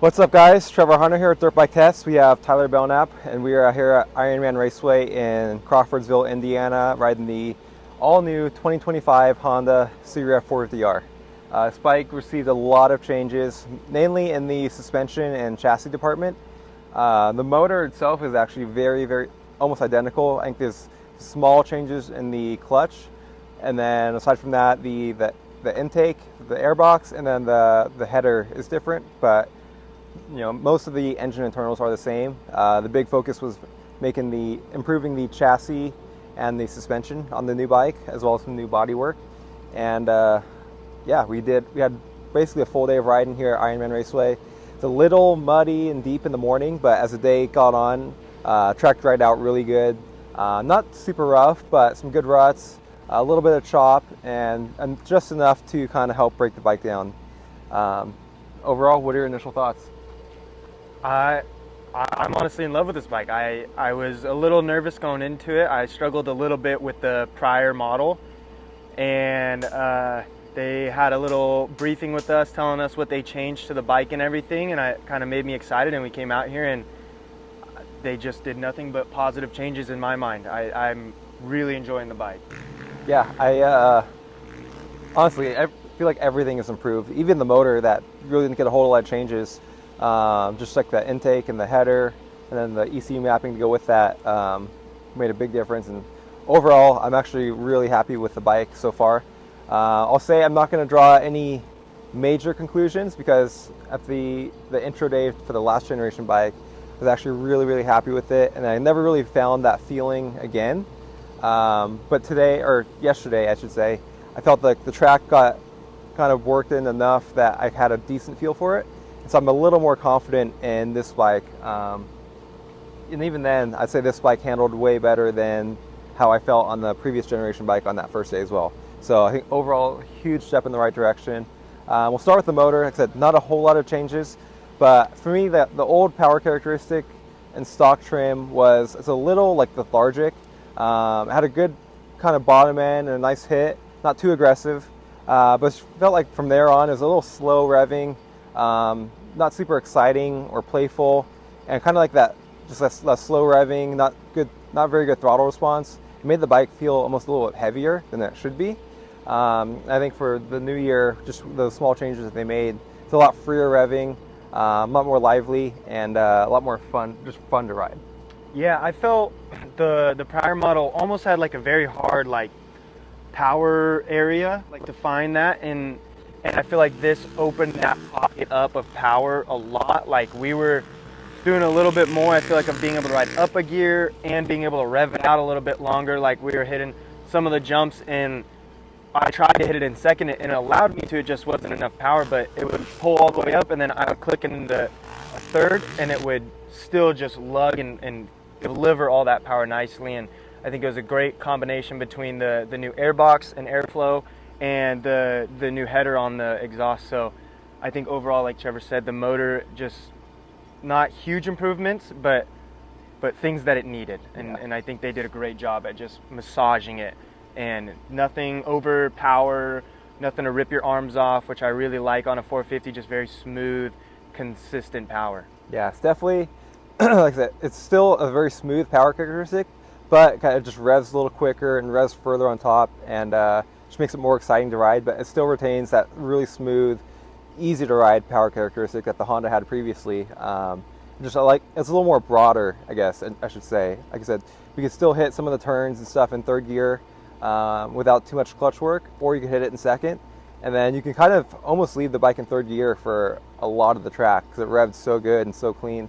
What's up, guys? Trevor Hunter here at Dirt Bike Test. We have Tyler Belknap, and we are here at Ironman Raceway in Crawfordsville, Indiana, riding the all-new 2025 Honda CRF 450R. This bike received a lot of changes, mainly in the suspension and chassis department. The motor itself is actually very almost identical. I think there's small changes in the clutch, and then aside from that, the intake, the airbox, and then the header is different, but most of the engine internals are the same. The big focus was improving the chassis and the suspension on the new bike, as well as some new body work. And we had basically a full day of riding here at Ironman Raceway. It's a little muddy and deep in the morning, but as the day got on, tracked right out really good. Not super rough, but some good ruts, a little bit of chop, and just enough to kind of help break the bike down. Overall, what are your initial thoughts? I'm honestly in love with this bike. I was a little nervous going into it. I struggled a little bit with the prior model, and they had a little briefing with us telling us what they changed to the bike and everything, and it kind of made me excited, and we came out here and they just did nothing but positive changes in my mind. I'm really enjoying the bike. Yeah, I honestly, I feel like everything is improved. Even the motor that really didn't get a whole lot of changes. Just like the intake and the header, and then the ECU mapping to go with that made a big difference. And overall, I'm actually really happy with the bike so far. I'll say I'm not going to draw any major conclusions because at the intro day for the last generation bike, I was actually really happy with it, and I never really found that feeling again. But today, or yesterday I should say, I felt like the track got kind of worked in enough that I had a decent feel for it. So I'm a little more confident in this bike. And even then, I'd say this bike handled way better than how I felt on the previous generation bike on that first day as well. So I think overall, huge step in the right direction. We'll start with the motor. Like I said, not a whole lot of changes, but for me, the old power characteristic and stock trim it's a little like lethargic. It had a good kind of bottom end and a nice hit, not too aggressive, but it felt like from there on it was a little slow revving. Not super exciting or playful, and kind of like that, just that slow revving, not very good throttle response. It made the bike feel almost a little bit heavier than it should be. I think for the new year, just the small changes that they made, it's a lot freer revving, a lot more lively, and a lot more fun to ride. Yeah, I felt the prior model almost had like a very hard power area, to find that, and I feel like this opened that pocket up of power a lot. Like we were doing a little bit more, I feel like, of being able to ride up a gear and being able to rev it out a little bit longer. Like we were hitting some of the jumps, and I tried to hit it in second, and it allowed me to. It just wasn't enough power, but it would pull all the way up, and then I would click into a third, and it would still just lug and deliver all that power nicely. And I think it was a great combination between the new airbox and airflow and the new header on the exhaust. So I think overall, like Trevor said, the motor just not huge improvements, but things that it needed. And I think they did a great job at just massaging it, and nothing over power, nothing to rip your arms off, which I really like on a 450, just very smooth, consistent power. Yeah, it's definitely, like I said, it's still a very smooth power characteristic, but it kind of just revs a little quicker and revs further on top, and which makes it more exciting to ride, but it still retains that really smooth, easy to ride power characteristic that the Honda had previously. It's a little more broader, I guess, I should say. Like I said, we could still hit some of the turns and stuff in third gear without too much clutch work, or you could hit it in second, and then you can kind of almost leave the bike in third gear for a lot of the track because it revved so good and so clean.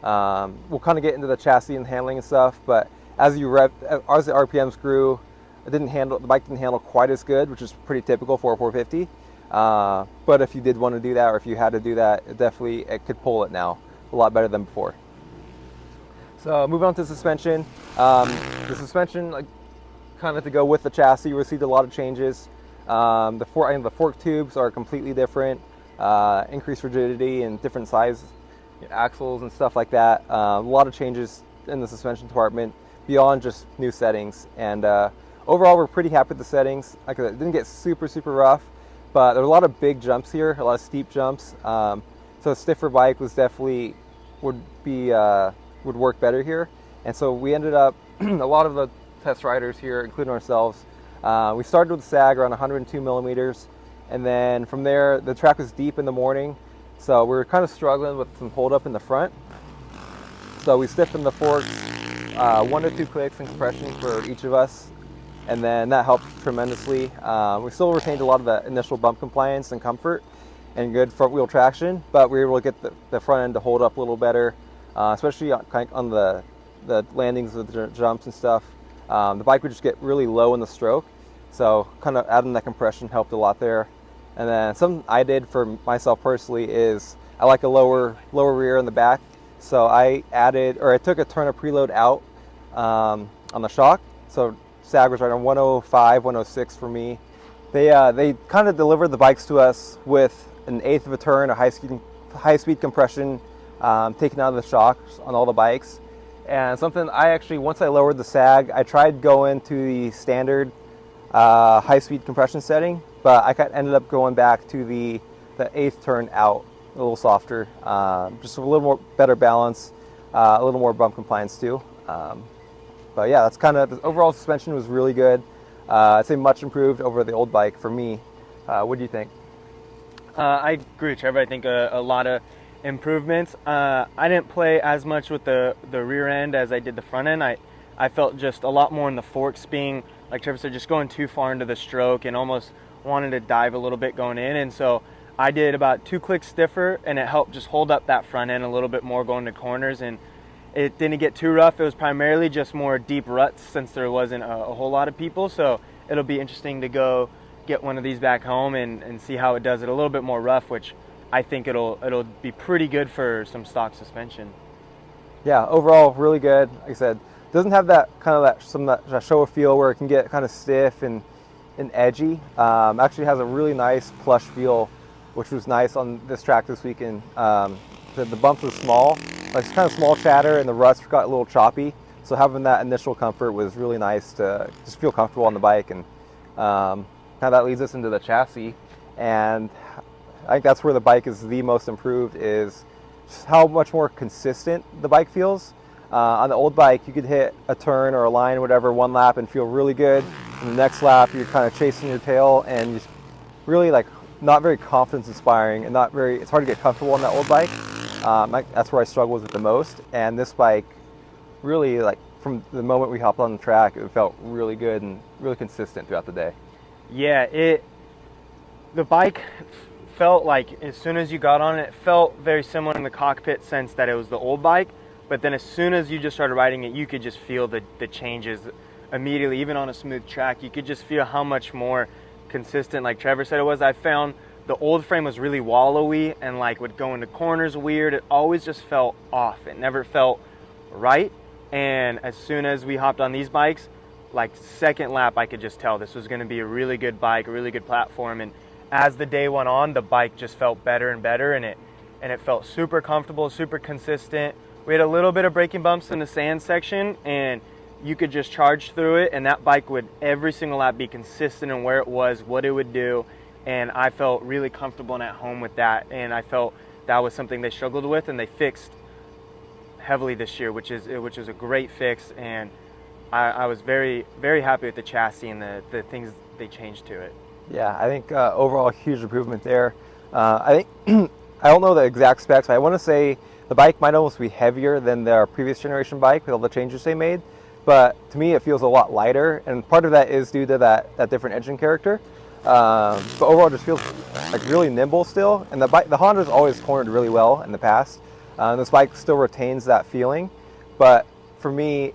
We'll kind of get into the chassis and handling and stuff, but as the RPMs grew, the bike didn't handle quite as good, which is pretty typical for a 450. But if you did want to do that, or if you had to do that, it could pull it now a lot better than before. So moving on to suspension. The suspension, kind of to go with the chassis, received a lot of changes. The fork tubes are completely different, increased rigidity and different size axles and stuff like that. A lot of changes in the suspension department beyond just new settings, and overall we're pretty happy with the settings. Like I said, it didn't get super rough, but there were a lot of big jumps here, a lot of steep jumps. So a stiffer bike was definitely would work better here. And so we ended up a lot of the test riders here, including ourselves, we started with the sag around 102 millimeters, and then from there the track was deep in the morning, so we were kind of struggling with some hold up in the front. So we stiffened the forks, 1 to 2 clicks in compression for each of us, and then that helped tremendously. We still retained a lot of the initial bump compliance and comfort and good front wheel traction, but we were able to get the front end to hold up a little better, especially on the landings of the jumps and stuff. The bike would just get really low in the stroke, so kind of adding that compression helped a lot there. And then something I did for myself personally is I like a lower rear in the back, so I took a turn of preload out on the shock, so sag was right on 105, 106 for me. They kind of delivered the bikes to us with an eighth of a turn of high speed compression taken out of the shocks on all the bikes. And something I actually, once I lowered the sag, I tried going to the standard high-speed compression setting, but I ended up going back to the eighth turn out, a little softer, just a little more better balance, a little more bump compliance too. But yeah, that's kind of, the overall suspension was really good. I'd say much improved over the old bike for me. What do you think? I agree with Trevor. I think a lot of improvements. I didn't play as much with the rear end as I did the front end. I felt just a lot more in the forks being, like Trevor said, just going too far into the stroke and almost wanted to dive a little bit going in. And so I did about 2 clicks stiffer, and it helped just hold up that front end a little bit more going to corners, and it didn't get too rough. It was primarily just more deep ruts since there wasn't a whole lot of people. So it'll be interesting to go get one of these back home and see how it does it a little bit more rough, which I think it'll be pretty good for some stock suspension. Yeah, overall really good. Like I said, doesn't have that kind of that show of feel where it can get kind of stiff and edgy. Actually has a really nice plush feel, which was nice on this track this weekend. The bumps were small, like it's kind of small chatter, and the ruts got a little choppy. So having that initial comfort was really nice to just feel comfortable on the bike. And kind of that leads us into the chassis, and I think that's where the bike is the most improved, is just how much more consistent the bike feels. On the old bike, you could hit a turn or a line or whatever one lap and feel really good, and the next lap you're kind of chasing your tail and just really like not very confidence inspiring, and it's hard to get comfortable on that old bike. That's where I struggle with it the most, and this bike really, like from the moment we hopped on the track, it felt really good and really consistent throughout the day. Yeah, the bike felt like as soon as you got on it, it felt very similar in the cockpit sense that it was the old bike, but then as soon as you just started riding it, you could just feel the changes immediately. Even on a smooth track, you could just feel how much more consistent, like Trevor said it was. I found the old frame was really wallowy and like would go into corners weird. It always just felt off. It never felt right. And as soon as we hopped on these bikes, like second lap, I could just tell this was going to be a really good bike, a really good platform. And as the day went on, the bike just felt better and better, and it felt super comfortable, super consistent. We had a little bit of braking bumps in the sand section, and you could just charge through it, and that bike would every single lap be consistent in where it was, what it would do, and I felt really comfortable and at home with that. And I felt that was something they struggled with, and they fixed heavily this year, which is a great fix. And I was very, very happy with the chassis and the things they changed to it. Yeah, I think overall huge improvement there. I think I don't know the exact specs, but I want to say the bike might almost be heavier than their previous generation bike with all the changes they made. But to me, it feels a lot lighter, and part of that is due to that different engine character. But overall, it just feels like really nimble still. And the Honda's always cornered really well in the past. This bike still retains that feeling, but for me,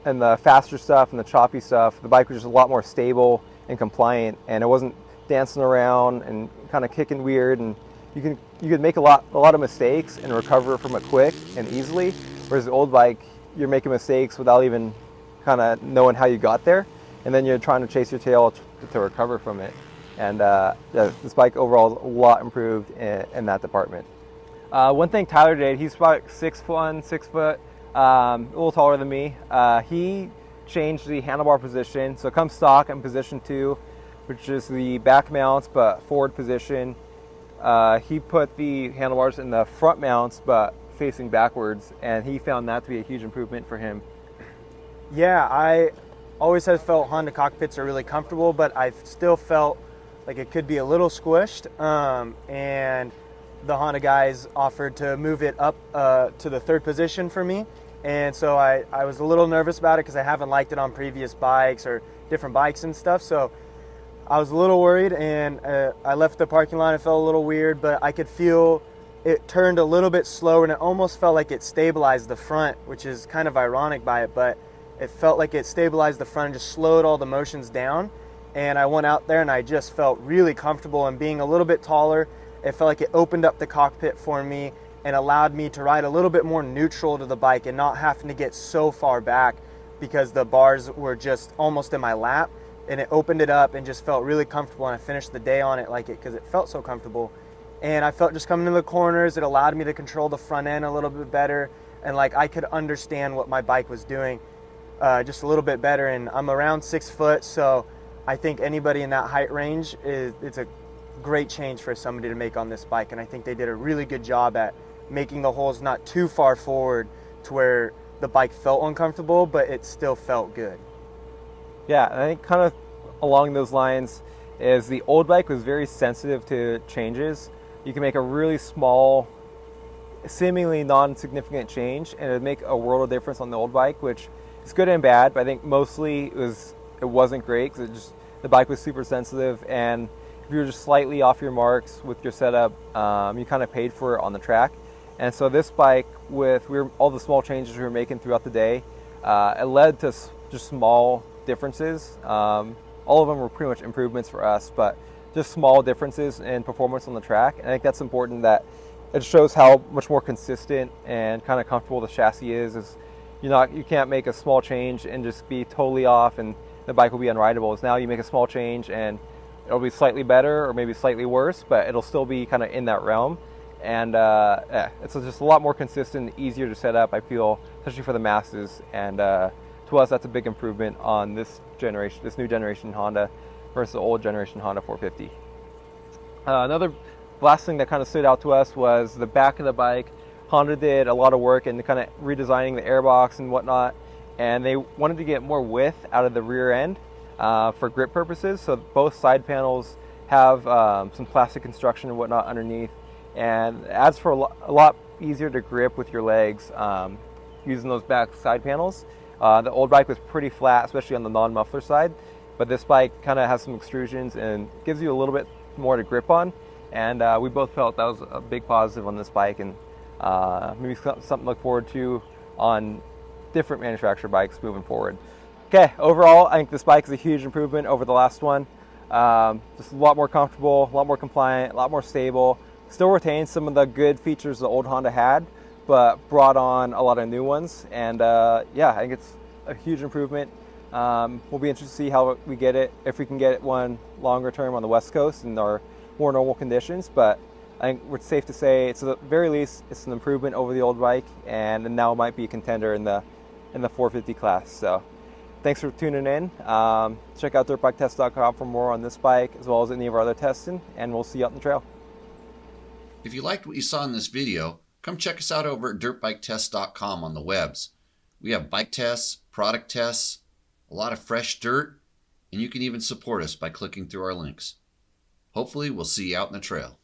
and the faster stuff and the choppy stuff, the bike was just a lot more stable and compliant, and it wasn't dancing around and kind of kicking weird, and you could make a lot of mistakes and recover from it quick and easily, whereas the old bike, you're making mistakes without even kind of knowing how you got there, and then you're trying to chase your tail to recover from it. And this bike overall is a lot improved in that department. One thing Tyler did, he's about 6'1", 6 foot, a little taller than me. He changed the handlebar position, so it comes stock in position 2, which is the back mounts but forward position. He put the handlebars in the front mounts, but facing backwards, and he found that to be a huge improvement for him. Yeah, I always have felt Honda cockpits are really comfortable, but I still felt like it could be a little squished. And the Honda guys offered to move it up to the third position for me. And so I was a little nervous about it because I haven't liked it on previous bikes or different bikes and stuff. So I was a little worried, and I left the parking lot. It felt a little weird, but I could feel it turned a little bit slower, and it almost felt like it stabilized the front, which is kind of ironic by it, but it felt like it stabilized the front and just slowed all the motions down. And I went out there and I just felt really comfortable, and being a little bit taller, it felt like it opened up the cockpit for me and allowed me to ride a little bit more neutral to the bike and not having to get so far back because the bars were just almost in my lap. And it opened it up and just felt really comfortable, and I finished the day on it like it because it felt so comfortable. And I felt just coming into the corners, it allowed me to control the front end a little bit better, and like I could understand what my bike was doing just a little bit better. And I'm around 6 foot, so I think anybody in that height range, it's a great change for somebody to make on this bike. And I think they did a really good job at making the holes not too far forward to where the bike felt uncomfortable, but it still felt good. Yeah, and I think kind of along those lines is the old bike was very sensitive to changes. You can make a really small, seemingly non-significant change, and it would make a world of difference on the old bike, which is good and bad. But I think mostly it wasn't great because the bike was super sensitive, and if you were just slightly off your marks with your setup, you kind of paid for it on the track. And so this bike, with all the small changes we were making throughout the day, it led to just small differences. All of them were pretty much improvements for us, but just small differences in performance on the track. And I think that's important, that it shows how much more consistent and kind of comfortable the chassis is you can't make a small change and just be totally off and the bike will be unrideable. It's now you make a small change and it'll be slightly better or maybe slightly worse, but it'll still be kind of in that realm. And it's just a lot more consistent, easier to set up, I feel, especially for the masses. And to us, that's a big improvement on this new generation Honda versus the old generation Honda 450. Another last thing that kind of stood out to us was the back of the bike. Honda did a lot of work in kind of redesigning the airbox and whatnot, and they wanted to get more width out of the rear end for grip purposes. So both side panels have some plastic construction and whatnot underneath, and it adds for a lot easier to grip with your legs using those back side panels. The old bike was pretty flat, especially on the non-muffler side, but this bike kind of has some extrusions and gives you a little bit more to grip on. And we both felt that was a big positive on this bike, and maybe something to look forward to on different manufacturer bikes moving forward. Okay, overall, I think this bike is a huge improvement over the last one. Just a lot more comfortable, a lot more compliant, a lot more stable. Still retains some of the good features the old Honda had, but brought on a lot of new ones. And yeah, I think it's a huge improvement. We'll be interested to see how we get it, if we can get it one longer term on the West Coast in our more normal conditions. But I think it's safe to say, it's at the very least, it's an improvement over the old bike, and now might be a contender in the 450 class. So thanks for tuning in. Check out dirtbiketest.com for more on this bike, as well as any of our other testing, and we'll see you out on the trail. If you liked what you saw in this video, come check us out over at dirtbiketest.com on the webs. We have bike tests, product tests, a lot of fresh dirt, and you can even support us by clicking through our links. Hopefully, we'll see you out in the trail.